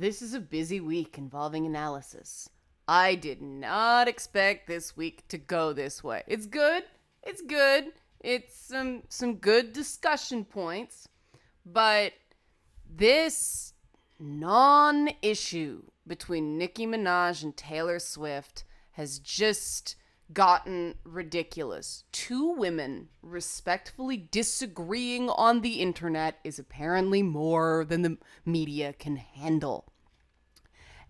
This is a busy week involving analysis. I did not expect this week to go this way. It's good. It's good. It's some good discussion points, but this non-issue between Nicki Minaj and Taylor Swift has just gotten ridiculous. Two women respectfully disagreeing on the internet is apparently more than the media can handle.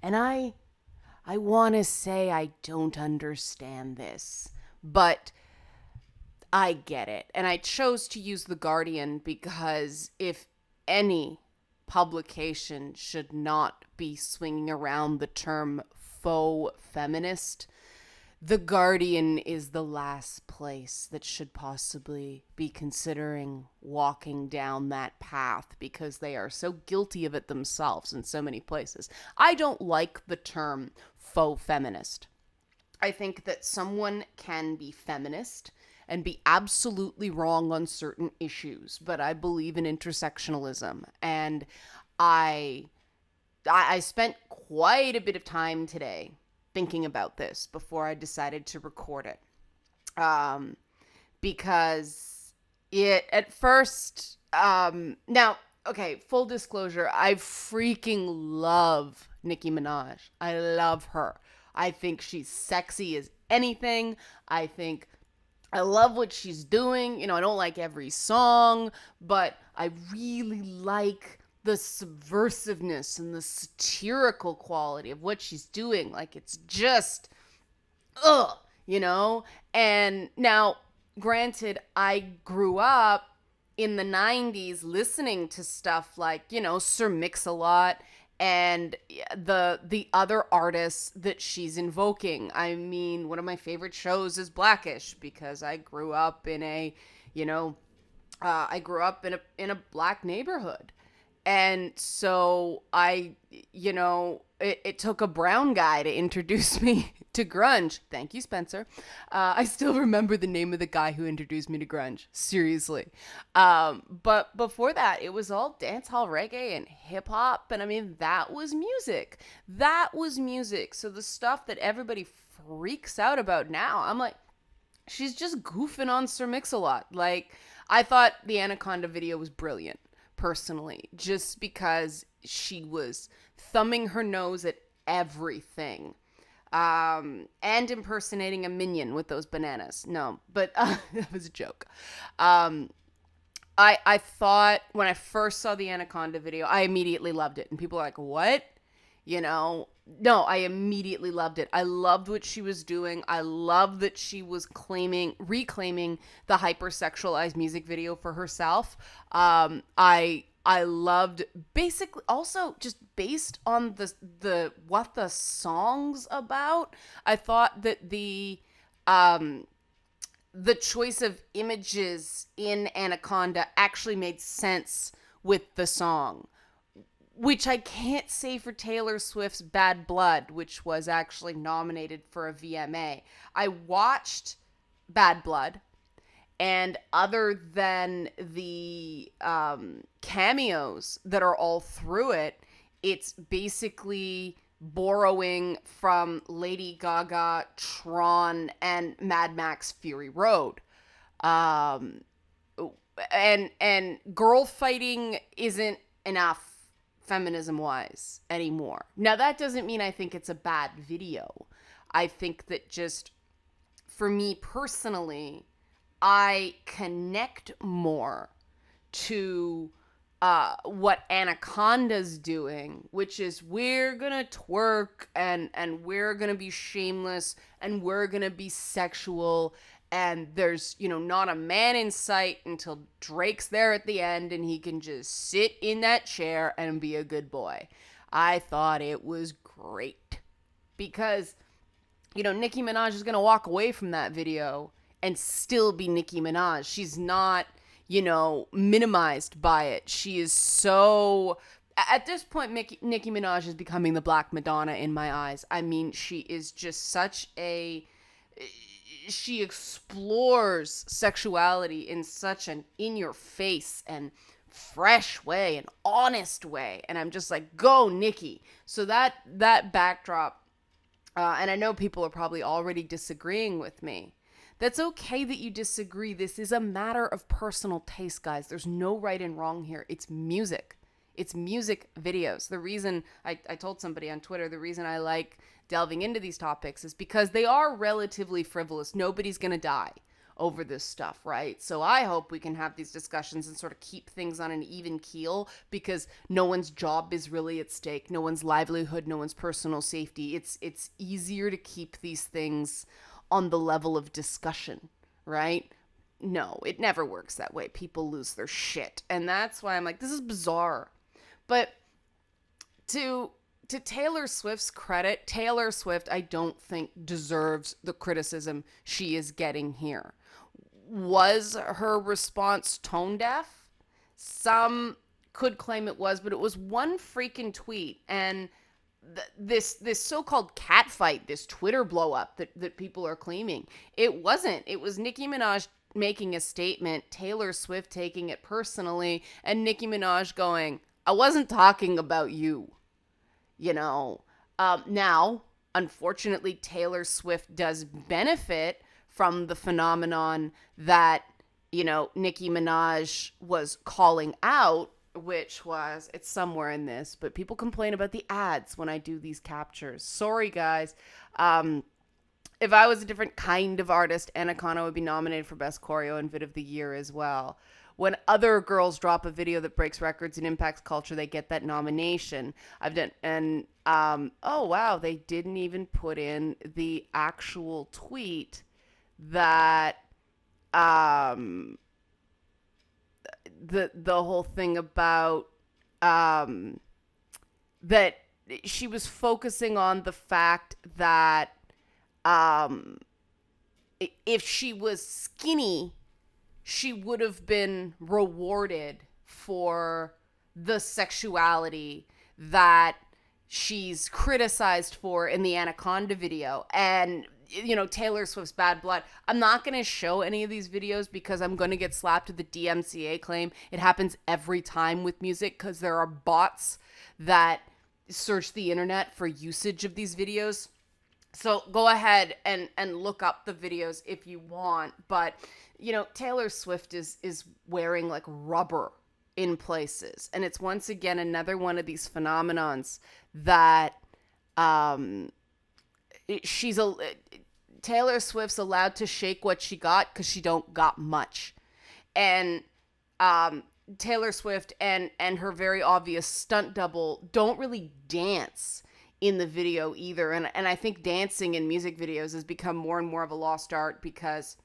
And I want to say I don't understand this, but I get it. And I chose to use The Guardian because if any publication should not be swinging around the term faux feminist, The Guardian is the last place that should possibly be considering walking down that path because they are so guilty of it themselves in so many places. I don't like the term faux feminist. I think that someone can be feminist and be absolutely wrong on certain issues, but I believe in intersectionalism, and I I spent quite a bit of time today thinking about this before I decided to record it. Um, because it at first now, okay, full disclosure, I freaking love Nicki Minaj. I love her. I think she's sexy as anything. I love what she's doing. I don't like every song, but I really like the subversiveness and the satirical quality of what she's doing. Like, it's just, ugh, you know? And now, granted, I grew up in the 90s listening to stuff like, Sir Mix-a-Lot and the other artists that she's invoking. I mean, one of my favorite shows is Blackish because I grew up in a, you know, I grew up in a black neighborhood. And so it took a brown guy to introduce me to grunge. Thank you, Spencer. I still remember the name of the guy who introduced me to grunge. Seriously. But before that, it was all dance hall reggae and hip hop. And I mean, that was music. That was music. So the stuff that everybody freaks out about now, I'm like, she's just goofing on Sir Mix-a-Lot. Like, I thought the Anaconda video was brilliant, personally, just because she was thumbing her nose at everything, and impersonating a minion with those bananas. No, but that was a joke. I thought when I first saw the Anaconda video, I immediately loved it, and people are like, "What?" No, I immediately loved it. I loved what she was doing. I loved that she was reclaiming the hypersexualized music video for herself. I loved, basically, also just based on the what the song's about. I thought that the choice of images in Anaconda actually made sense with the song, which I can't say for Taylor Swift's Bad Blood, which was actually nominated for a VMA. I watched Bad Blood, and other than the cameos that are all through it, it's basically borrowing from Lady Gaga, Tron, and Mad Max Fury Road. Um, and girl fighting isn't enough feminism wise anymore. Now, that doesn't mean I think it's a bad video. I think that just for me personally, I connect more to what Anaconda's doing, which is we're gonna twerk and we're gonna be shameless and we're gonna be sexual, and there's not a man in sight until Drake's there at the end and he can just sit in that chair and be a good boy. I thought it was great because Nicki Minaj is gonna walk away from that video and still be Nicki Minaj. She's not minimized by it. She is so... At this point, Nicki Minaj is becoming the Black Madonna in my eyes. I mean, she is just such a... She explores sexuality in such an in-your-face and fresh way, an honest way. And I'm just like, go, Nicki. So that backdrop, and I know people are probably already disagreeing with me. That's okay that you disagree. This is a matter of personal taste, guys. There's no right and wrong here. It's music. It's music videos. The reason I told somebody on Twitter, the reason I like delving into these topics is because they are relatively frivolous. Nobody's going to die over this stuff, right? So I hope we can have these discussions and sort of keep things on an even keel, because no one's job is really at stake, no one's livelihood, no one's personal safety. It's easier to keep these things on the level of discussion, right? No, it never works that way. People lose their shit. And that's why I'm like, this is bizarre. But to Taylor Swift's credit, Taylor Swift, I don't think deserves the criticism she is getting here. Was her response tone deaf? Some could claim it was, but it was one freaking tweet. And this so-called catfight, this Twitter blow up that people are claiming, it wasn't. It was Nicki Minaj making a statement, Taylor Swift taking it personally, and Nicki Minaj going, I wasn't talking about you. You know, now, unfortunately, Taylor Swift does benefit from the phenomenon that, you know, Nicki Minaj was calling out, which was, it's somewhere in this, but people complain about the ads when I do these captures. Sorry, guys. If I was a different kind of artist, Anaconda would be nominated for Best Choreo and Vid of the Year as well. When other girls drop a video that breaks records and impacts culture, they get that nomination. Oh wow, they didn't even put in the actual tweet that the whole thing about that she was focusing on the fact that if she was skinny, she would have been rewarded for the sexuality that she's criticized for in the Anaconda video. And, you know, Taylor Swift's bad blood. I'm not going to show any of these videos because I'm going to get slapped with the DMCA claim. It happens every time with music because there are bots that search the internet for usage of these videos. So go ahead and look up the videos if you want. But, you know, Taylor Swift is wearing like rubber in places. And it's once again another one of these phenomenons that Taylor Swift's allowed to shake what she got because she don't got much. And Taylor Swift and her very obvious stunt double don't really dance in the video either. And I think dancing in music videos has become more and more of a lost art because,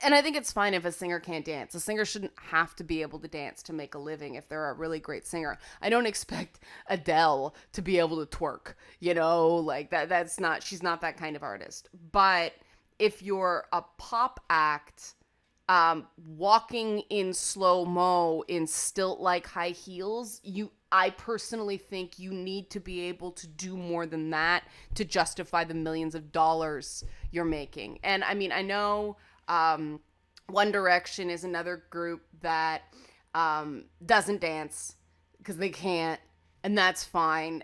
and I think it's fine if a singer can't dance. A singer shouldn't have to be able to dance to make a living if they're a really great singer. I don't expect Adele to be able to twerk, you know, like that's not, she's not that kind of artist. But if you're a pop act, walking in slow-mo in stilt-like high heels, I personally think you need to be able to do more than that to justify the millions of dollars you're making. And I mean, I know One Direction is another group that doesn't dance because they can't, and that's fine.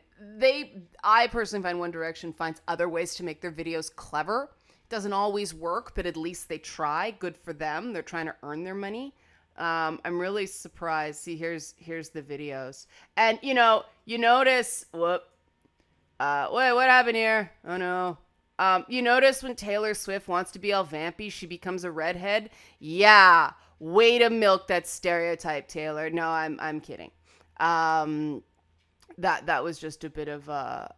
I personally find One Direction finds other ways to make their videos clever. It doesn't always work, but at least they try. Good for them. They're trying to earn their money. I'm really surprised. See, here's the videos. And, you know, you notice, what happened here? Oh, no. You notice when Taylor Swift wants to be all vampy, she becomes a redhead? Yeah. Way to milk that stereotype, Taylor. No, I'm kidding. That was just a bit of a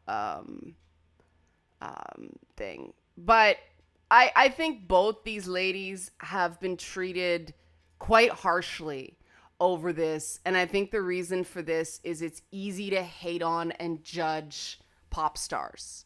thing. But I think both these ladies have been treated quite harshly over this. And I think the reason for this is it's easy to hate on and judge pop stars.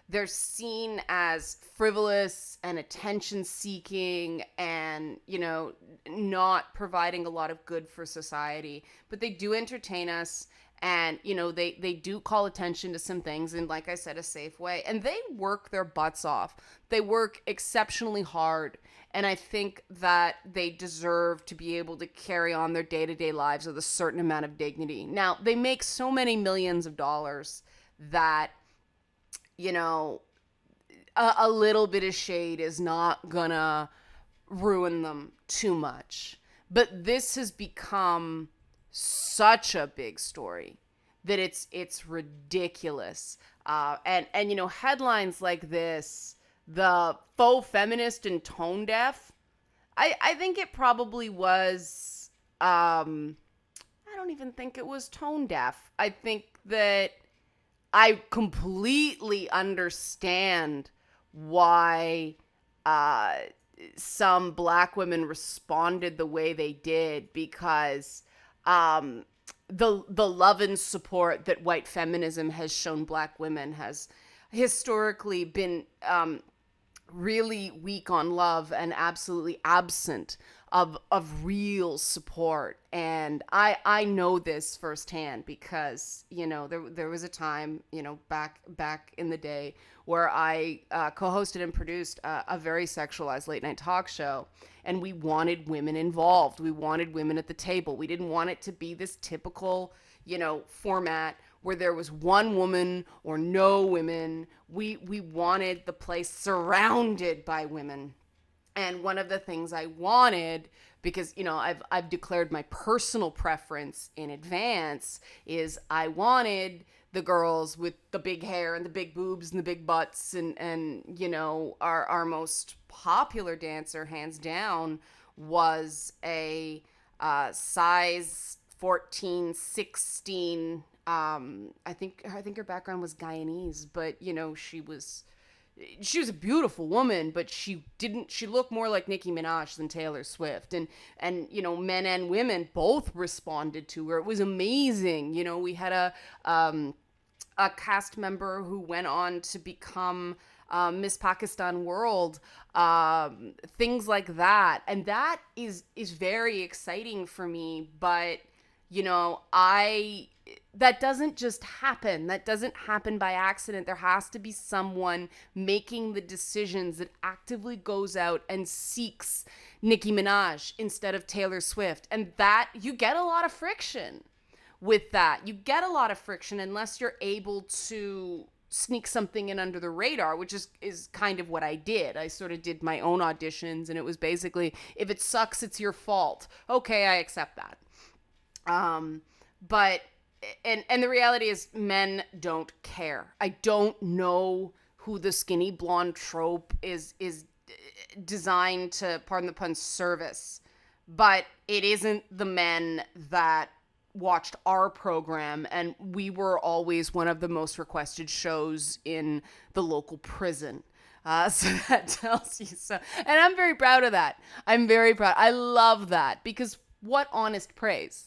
They're seen as frivolous and attention seeking and, you know, not providing a lot of good for society, but they do entertain us. And, they do call attention to some things in, like I said, a safe way. And they work their butts off. They work exceptionally hard. And I think that they deserve to be able to carry on their day-to-day lives with a certain amount of dignity. Now, they make so many millions of dollars that, a little bit of shade is not gonna ruin them too much. But this has become such a big story that it's ridiculous. And headlines like this, the faux feminist and tone deaf. I think it probably was. I don't even think it was tone deaf. I think that I completely understand why some Black women responded the way they did, because the love and support that white feminism has shown Black women has historically been really weak on love and absolutely absent of real support. And I know this firsthand because, there was a time, back in the day where I co-hosted and produced a very sexualized late night talk show. And we wanted women involved. We wanted women at the table. We didn't want it to be this typical, format where there was one woman or no women. We wanted the place surrounded by women. And one of the things I wanted, because, I've declared my personal preference in advance, is I wanted the girls with the big hair and the big boobs and the big butts, and our most popular dancer, hands down, was a size 14, 16. I think her background was Guyanese, but she was a beautiful woman, but she looked more like Nicki Minaj than Taylor Swift. And men and women both responded to her. It was amazing. We had a cast member who went on to become Miss Pakistan World, things like that. And that is very exciting for me. But, that doesn't just happen. That doesn't happen by accident. There has to be someone making the decisions that actively goes out and seeks Nicki Minaj instead of Taylor Swift. And that, you get a lot of friction with that. You get a lot of friction unless you're able to sneak something in under the radar, which is kind of what I did. I sort of did my own auditions, and it was basically, if it sucks, it's your fault. Okay, I accept that. But the reality is, men don't care. I don't know who the skinny blonde trope is designed to, pardon the pun, service, but it isn't the men that watched our program, and we were always one of the most requested shows in the local prison. So that tells you so. And I'm very proud of that. I'm very proud. I love that, because what honest praise.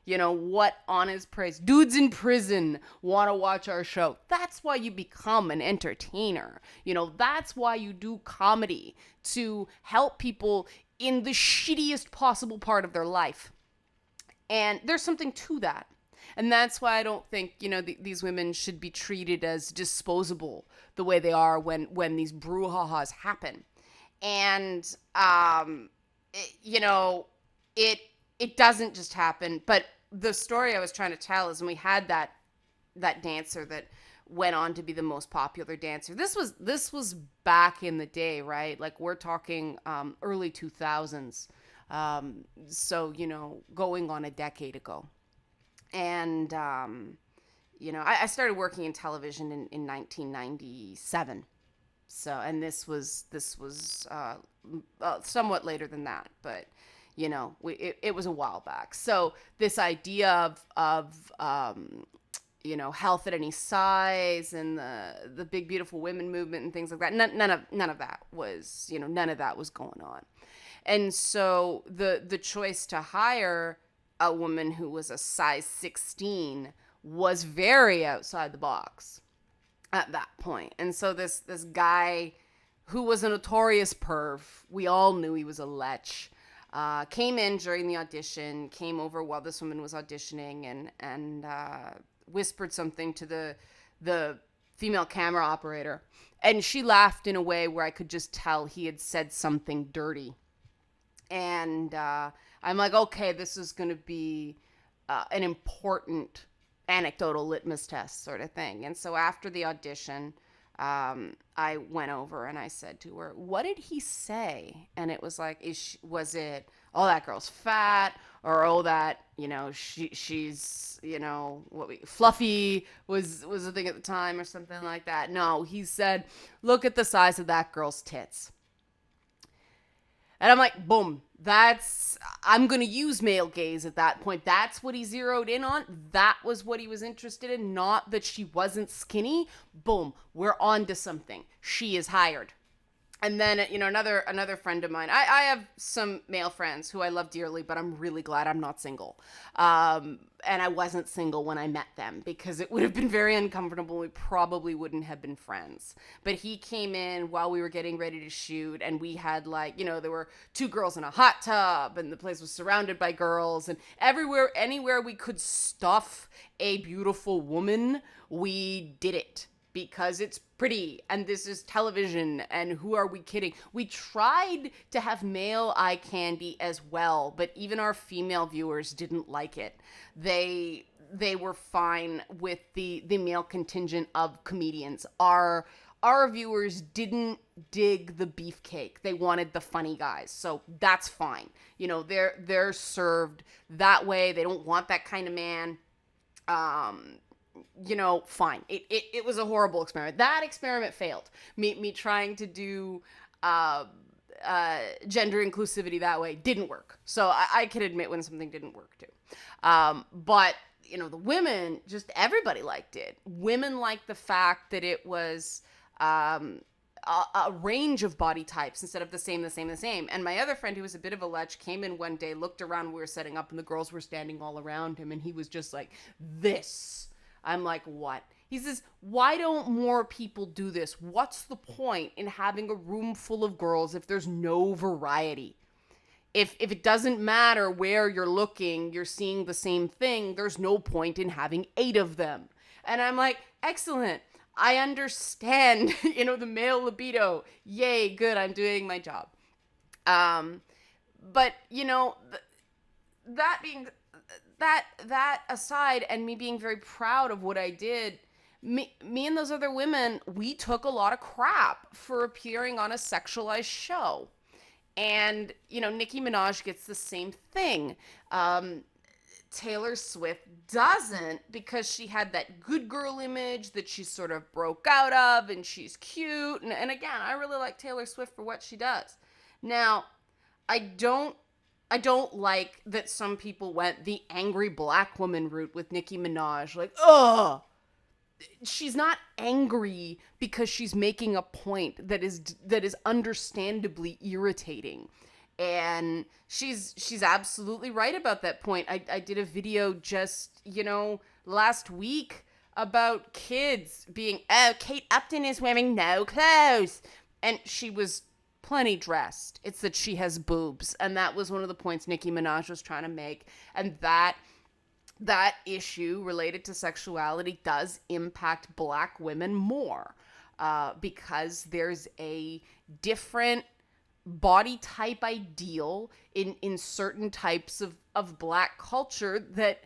What honest praise. Dudes in prison want to watch our show. That's why you become an entertainer. That's why you do comedy, to help people in the shittiest possible part of their life. And there's something to that. And that's why I don't think, these women should be treated as disposable the way they are when these brouhahas happen. And, it doesn't just happen. But the story I was trying to tell is, when we had that dancer that went on to be the most popular dancer. This was back in the day, right? Like, we're talking early 2000s. So, going on a decade ago. And, I started working in television in 1997. So, and this was somewhat later than that, but, it was a while back. So this idea of health at any size, and the big, beautiful women movement and things like that, none of that was, none of that was going on. And so the choice to hire a woman who was a size 16 was very outside the box at that point. And so this guy who was a notorious perv, we all knew he was a lech, came in during the audition, came over while this woman was auditioning, and whispered something to the female camera operator. And she laughed in a way where I could just tell he had said something dirty. And I'm like, okay, this is going to be an important anecdotal litmus test sort of thing. And so after the audition, I went over and I said to her, "What did he say?" And it was like, was it, "Oh, that girl's fat," or "Oh, that, she's, fluffy was a thing at the time," or something like that. No, he said, "Look at the size of that girl's tits." And I'm like, boom, I'm going to use male gaze at that point. That's what he zeroed in on. That was what he was interested in. Not that she wasn't skinny. Boom, we're on to something. She is hired. And then, another friend of mine, I have some male friends who I love dearly, but I'm really glad I'm not single. And I wasn't single when I met them because it would have been very uncomfortable. We probably wouldn't have been friends. But he came in while we were getting ready to shoot, and we had there were two girls in a hot tub, and the place was surrounded by girls, and anywhere we could stuff a beautiful woman, we did it. Because it's pretty and this is television, and who are we kidding? We tried to have male eye candy as well, but even our female viewers didn't like it. They were fine with the male contingent of comedians. Our viewers didn't dig the beefcake. They wanted the funny guys. So that's fine. They're served that way. They don't want that kind of man. Fine. It was a horrible experiment. That experiment failed. Me trying to do gender inclusivity that way didn't work. So I can admit when something didn't work too. But the women, just everybody liked it. Women liked the fact that it was a range of body types instead of the same. And my other friend, who was a bit of a lech, came in one day, looked around, we were setting up, and the girls were standing all around him, and he was just like, "This." I'm like, "What?" He says, "Why don't more people do this? What's the point in having a room full of girls if there's no variety? If it doesn't matter where you're looking, you're seeing the same thing, there's no point in having 8 of them." And I'm like, excellent. I understand, the male libido. Yay, good, I'm doing my job. But, that aside, and me being very proud of what I did, me and those other women, we took a lot of crap for appearing on a sexualized show. And, Nicki Minaj gets the same thing. Taylor Swift doesn't, because she had that good girl image that she sort of broke out of, and she's cute. And again, I really like Taylor Swift for what she does. Now, I don't like that some people went the angry black woman route with Nicki Minaj. Like, ugh! She's not angry because she's making a point that is understandably irritating. And she's absolutely right about that point. I did a video just, last week about kids being, "Oh, Kate Upton is wearing no clothes." And she was plenty dressed. It's that she has boobs. And that was one of the points Nicki Minaj was trying to make. And that issue related to sexuality does impact black women more. Because there's a different body type ideal in certain types of black culture that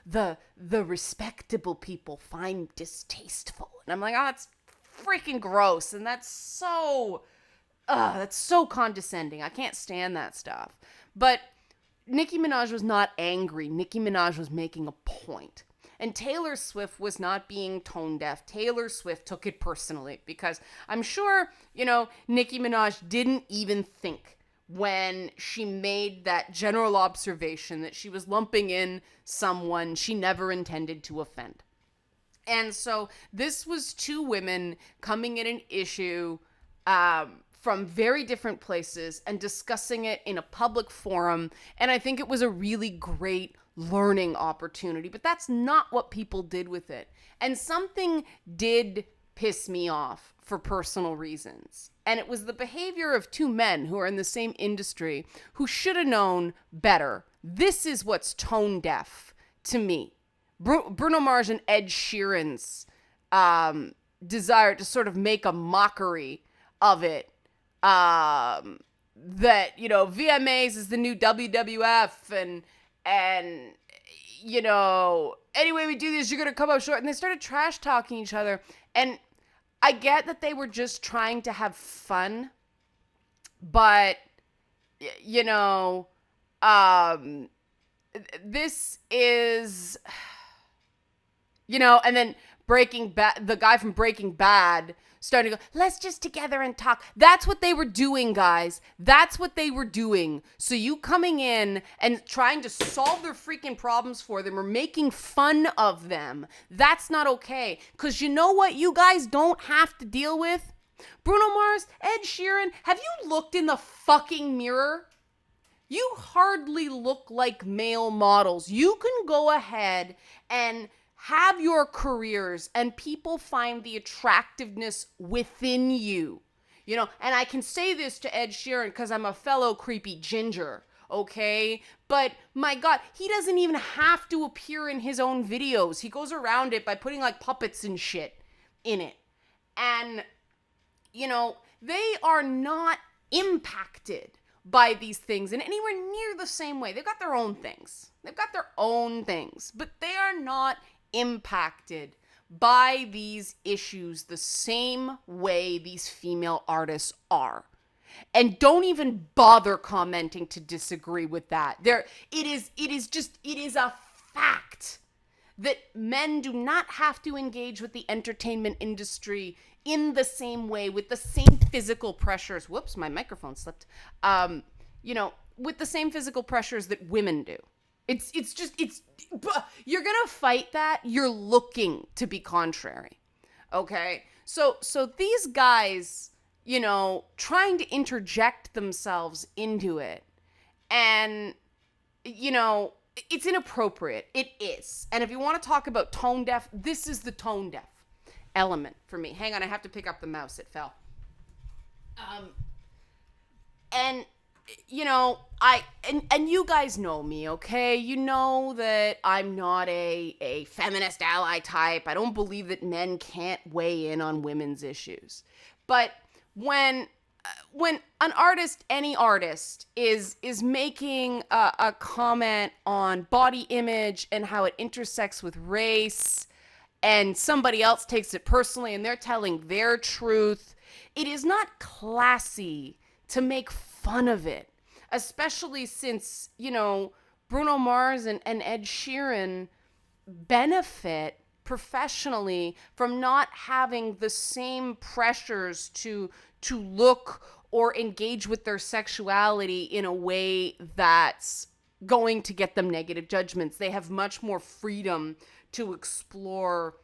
the respectable people find distasteful. And I'm like, oh, it's freaking gross. And that's so condescending. I can't stand that stuff. But Nicki Minaj was not angry. Nicki Minaj was making a point. And Taylor Swift was not being tone deaf. Taylor Swift took it personally because I'm sure, Nicki Minaj didn't even think when she made that general observation that she was lumping in someone she never intended to offend. And so this was two women coming at an issue from very different places and discussing it in a public forum. And I think it was a really great learning opportunity, but that's not what people did with it. And something did piss me off for personal reasons. And it was the behavior of two men who are in the same industry who should have known better. This is what's tone deaf to me. Bruno Mars and Ed Sheeran's desire to sort of make a mockery of it. That, you know, VMAs is the new WWF and you know, anyway we do this, you're going to come up short. And they started trash talking each other. And I get that they were just trying to have fun, but, you know, this is, you know, and then the guy from Breaking Bad starting to go, let's just together and talk. That's what they were doing, guys. That's what they were doing. So you coming in and trying to solve their freaking problems for them or making fun of them, that's not okay. Because you know what you guys don't have to deal with? Bruno Mars, Ed Sheeran, have you looked in the fucking mirror? You hardly look like male models. You can go ahead and have your careers and people find the attractiveness within you. You know, and I can say this to Ed Sheeran because I'm a fellow creepy ginger, okay? But my God, he doesn't even have to appear in his own videos. He goes around it by putting like puppets and shit in it. And, you know, they are not impacted by these things in anywhere near the same way. They've got their own things. But they are not impacted by these issues the same way these female artists are. And don't even bother commenting to disagree with that. It is a fact that men do not have to engage with the entertainment industry in the same way, with the same physical pressures. Whoops, my microphone slipped. You know, with the same physical pressures that women do. It's you're gonna fight that. You're looking to be contrary. Okay. So these guys, you know, trying to interject themselves into it, and, you know, it's inappropriate. It is. And if you want to talk about tone deaf, this is the tone deaf element for me. Hang on, I have to pick up the mouse. It fell. And, you know, and you guys know me, okay? You know that I'm not a feminist ally type. I don't believe that men can't weigh in on women's issues. But when an artist, any artist, is making a comment on body image and how it intersects with race, and somebody else takes it personally and they're telling their truth, it is not classy to make fun of it, especially since, you know, Bruno Mars and Ed Sheeran benefit professionally from not having the same pressures to look or engage with their sexuality in a way that's going to get them negative judgments. They have much more freedom to explore,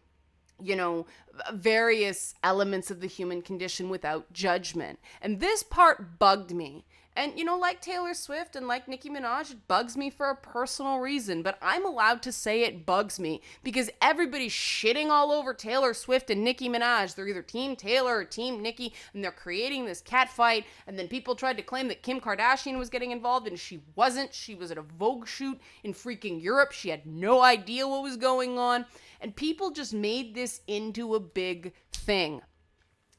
you know, various elements of the human condition without judgment. And this part bugged me. And, you know, like Taylor Swift and like Nicki Minaj, it bugs me for a personal reason. But I'm allowed to say it bugs me because everybody's shitting all over Taylor Swift and Nicki Minaj. They're either Team Taylor or Team Nicki, and they're creating this cat fight. And then people tried to claim that Kim Kardashian was getting involved, and she wasn't. She was at a Vogue shoot in freaking Europe. She had no idea what was going on. And people just made this into a big thing.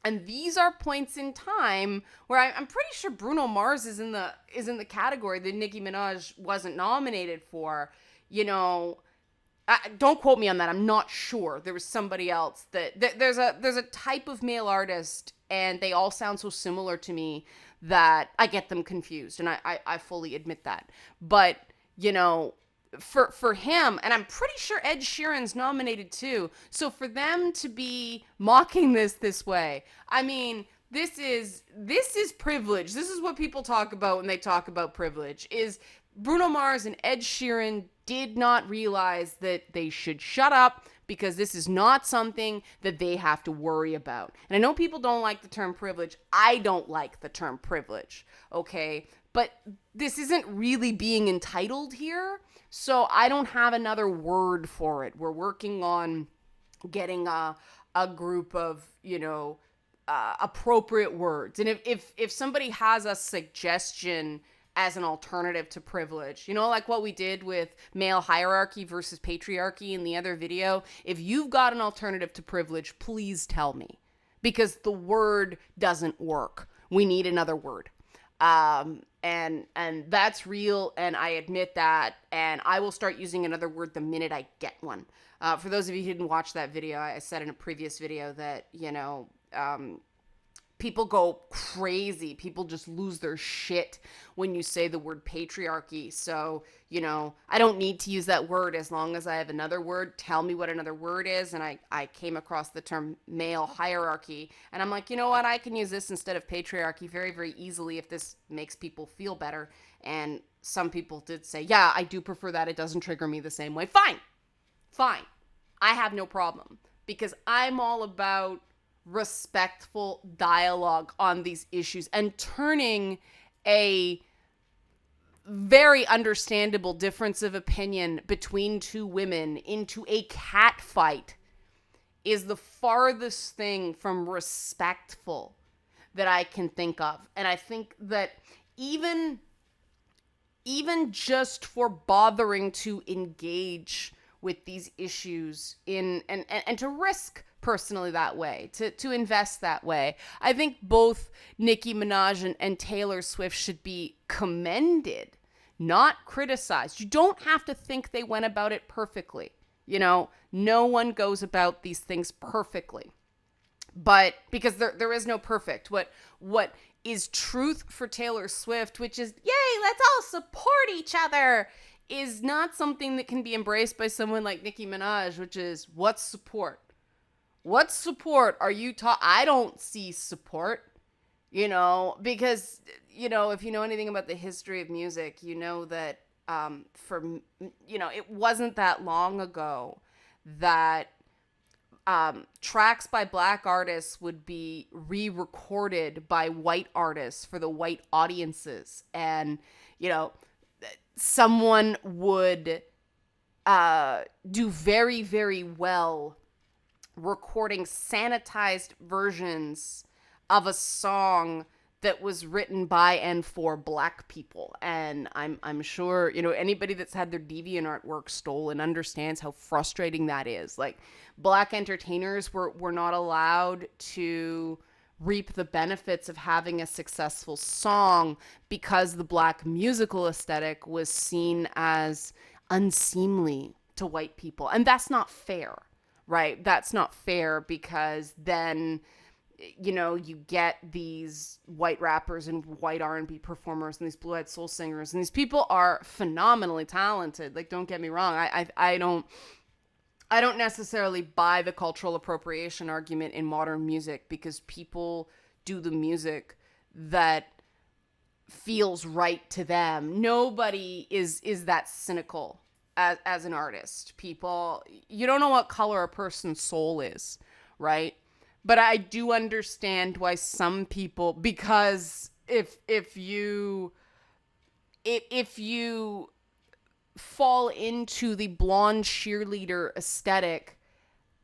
And these are points in time where I'm pretty sure Bruno Mars is in the category that Nicki Minaj wasn't nominated for. You know, don't quote me on that. I'm not sure. There was somebody else there's a type of male artist, and they all sound so similar to me that I get them confused, and I fully admit that. But, you know, for him, and I'm pretty sure Ed Sheeran's nominated too. So for them to be mocking this way, I mean, this is privilege. This is what people talk about when they talk about privilege, is Bruno Mars and Ed Sheeran did not realize that they should shut up because this is not something that they have to worry about. And I know people don't like the term privilege. I don't like the term privilege, okay? But this isn't really being entitled here. So I don't have another word for it. We're working on getting a group of, you know, appropriate words. And if somebody has a suggestion as an alternative to privilege, like what we did with male hierarchy versus patriarchy in the other video, if you've got an alternative to privilege, please tell me, because the word doesn't work. We need another word. And that's real, and I admit that, and I will start using another word the minute I get one. For those of you who didn't watch that video, I said in a previous video that, people go crazy. People just lose their shit when you say the word patriarchy. So, I don't need to use that word as long as I have another word. Tell me what another word is. And I came across the term male hierarchy. And I'm like, you know what? I can use this instead of patriarchy very, very easily if this makes people feel better. And some people did say, yeah, I do prefer that. It doesn't trigger me the same way. Fine. I have no problem, because I'm all about respectful dialogue on these issues, and turning a very understandable difference of opinion between two women into a cat fight is the farthest thing from respectful that I can think of. And I think that even just for bothering to engage with these issues and to risk personally that way, to invest that way, I think both Nicki Minaj and Taylor Swift should be commended, not criticized. You don't have to think they went about it perfectly. No one goes about these things perfectly, but because there is no perfect. What is truth for Taylor Swift, which is, yay, let's all support each other, is not something that can be embraced by someone like Nicki Minaj, which is, what's support? What support are you I don't see support, because, if you know anything about the history of music, that it wasn't that long ago that tracks by black artists would be re-recorded by white artists for the white audiences. And, someone would do very, very well recording sanitized versions of a song that was written by and for black people. And I'm sure, anybody that's had their DeviantArt work stolen understands how frustrating that is. Like, black entertainers were not allowed to reap the benefits of having a successful song because the black musical aesthetic was seen as unseemly to white people. And that's not fair, right? That's not fair, because then, you get these white rappers and white R&B performers and these blue-eyed soul singers, and these people are phenomenally talented. Like, don't get me wrong. I don't necessarily buy the cultural appropriation argument in modern music, because people do the music that feels right to them. Nobody is that cynical as an artist. People, you don't know what color a person's soul is, right? But I do understand why some people, because if you fall into the blonde cheerleader aesthetic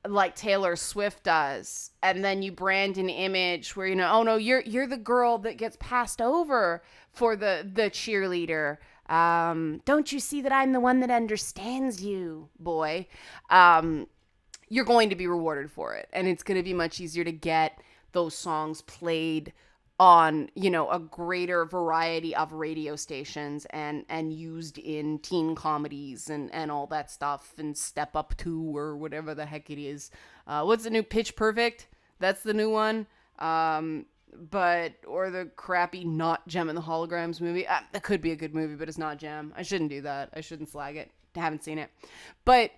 like Taylor Swift does, and then you brand an image where, oh no, you're the girl that gets passed over for the cheerleader. Don't you see that I'm the one that understands you, boy? You're going to be rewarded for it. And it's going to be much easier to get those songs played on, a greater variety of radio stations and used in teen comedies and all that stuff, and Step Up 2 or whatever the heck it is. What's the new Pitch Perfect? That's the new one. Or the crappy not Gem and the Holograms movie. That could be a good movie, but it's not Gem. I shouldn't do that. I shouldn't slag it. I haven't seen it. But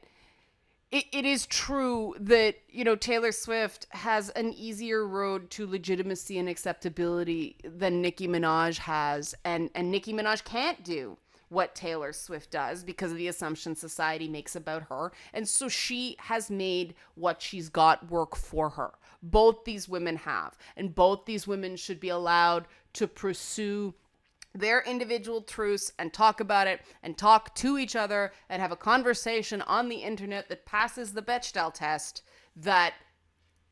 it is true that, Taylor Swift has an easier road to legitimacy and acceptability than Nicki Minaj has. And Nicki Minaj can't do what Taylor Swift does because of the assumption society makes about her. And so she has made what she's got work for her. Both these women have. And both these women should be allowed to pursue their individual truths and talk about it and talk to each other and have a conversation on the internet that passes the Bechdel test that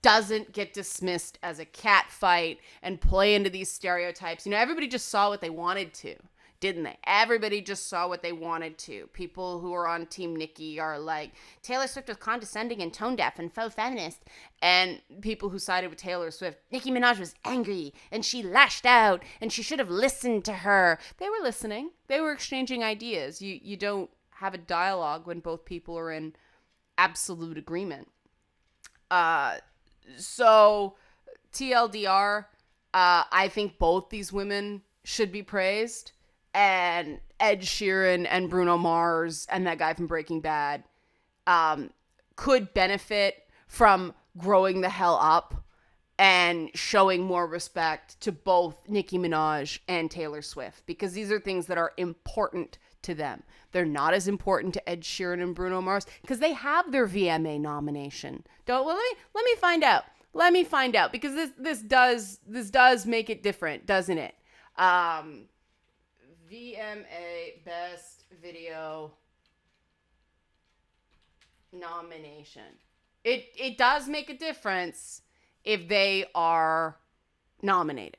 doesn't get dismissed as a cat fight and play into these stereotypes. Everybody just saw what they wanted to, didn't they? Everybody just saw what they wanted to. People who are on Team Nicki are like, Taylor Swift was condescending and tone deaf and faux feminist. And people who sided with Taylor Swift, Nicki Minaj was angry and she lashed out and she should have listened to her. They were listening. They were exchanging ideas. You don't have a dialogue when both people are in absolute agreement. So TLDR, I think both these women should be praised, and Ed Sheeran and Bruno Mars and that guy from Breaking Bad could benefit from growing the hell up and showing more respect to both Nicki Minaj and Taylor Swift, because these are things that are important to them. They're not as important to Ed Sheeran and Bruno Mars because they have their VMA nomination. Let me find out. Let me find out, because this does make it different, doesn't it? VMA Best Video nomination. It does make a difference if they are nominated.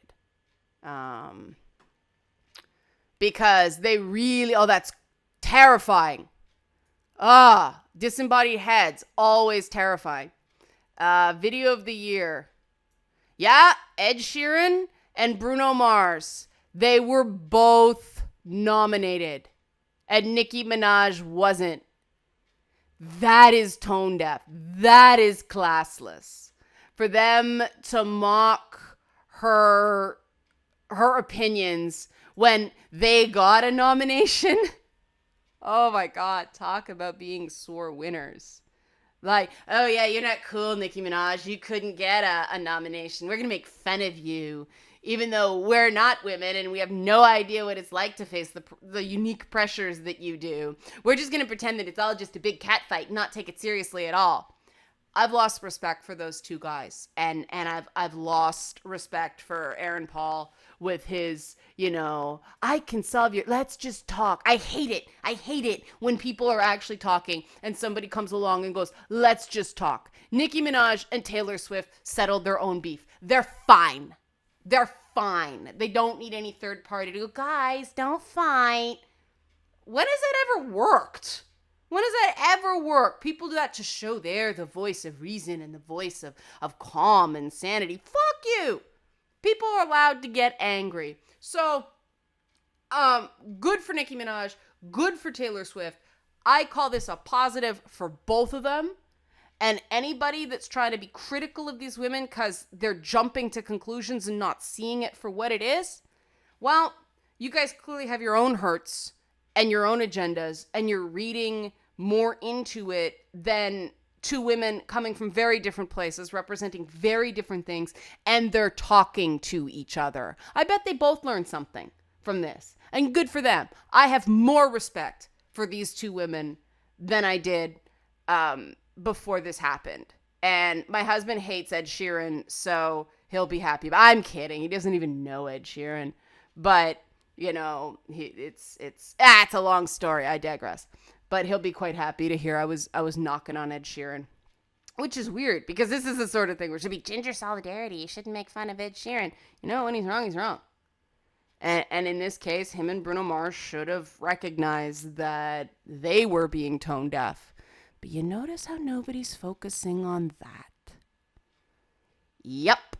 Because they really, that's terrifying. Disembodied heads, always terrifying. Video of the year. Yeah, Ed Sheeran and Bruno Mars. They were both nominated. And Nicki Minaj wasn't. That is tone deaf. That is classless. For them to mock her opinions when they got a nomination. Oh my God, talk about being sore winners. Like, oh yeah, you're not cool, Nicki Minaj. You couldn't get a nomination. We're going to make fun of you, even though we're not women and we have no idea what it's like to face the unique pressures that you do. We're just going to pretend that it's all just a big cat fight and not take it seriously at all. I've lost respect for those two guys, and I've lost respect for Aaron Paul with his, I can solve your, let's just talk. I hate it when people are actually talking and somebody comes along and goes, let's just talk. Nicki Minaj and Taylor Swift settled their own beef. They're fine. They don't need any third party to go, guys, don't fight. When has that ever worked? When does that ever work? People do that to show they're the voice of reason and the voice of calm and sanity. Fuck you. People are allowed to get angry. So, good for Nicki Minaj. Good for Taylor Swift. I call this a positive for both of them. And anybody that's trying to be critical of these women because they're jumping to conclusions and not seeing it for what it is, well, you guys clearly have your own hurts and your own agendas, and you're reading more into it than two women coming from very different places, representing very different things, and they're talking to each other. I bet they both learned something from this, and good for them. I have more respect for these two women than I did before this happened. And my husband hates Ed Sheeran, so he'll be happy. But I'm kidding. He doesn't even know Ed Sheeran. But, it's a long story. I digress. But he'll be quite happy to hear I was knocking on Ed Sheeran, which is weird because this is the sort of thing where it should be ginger solidarity. You shouldn't make fun of Ed Sheeran. When he's wrong, he's wrong. And in this case, him and Bruno Mars should have recognized that they were being tone deaf. But you notice how nobody's focusing on that. Yep.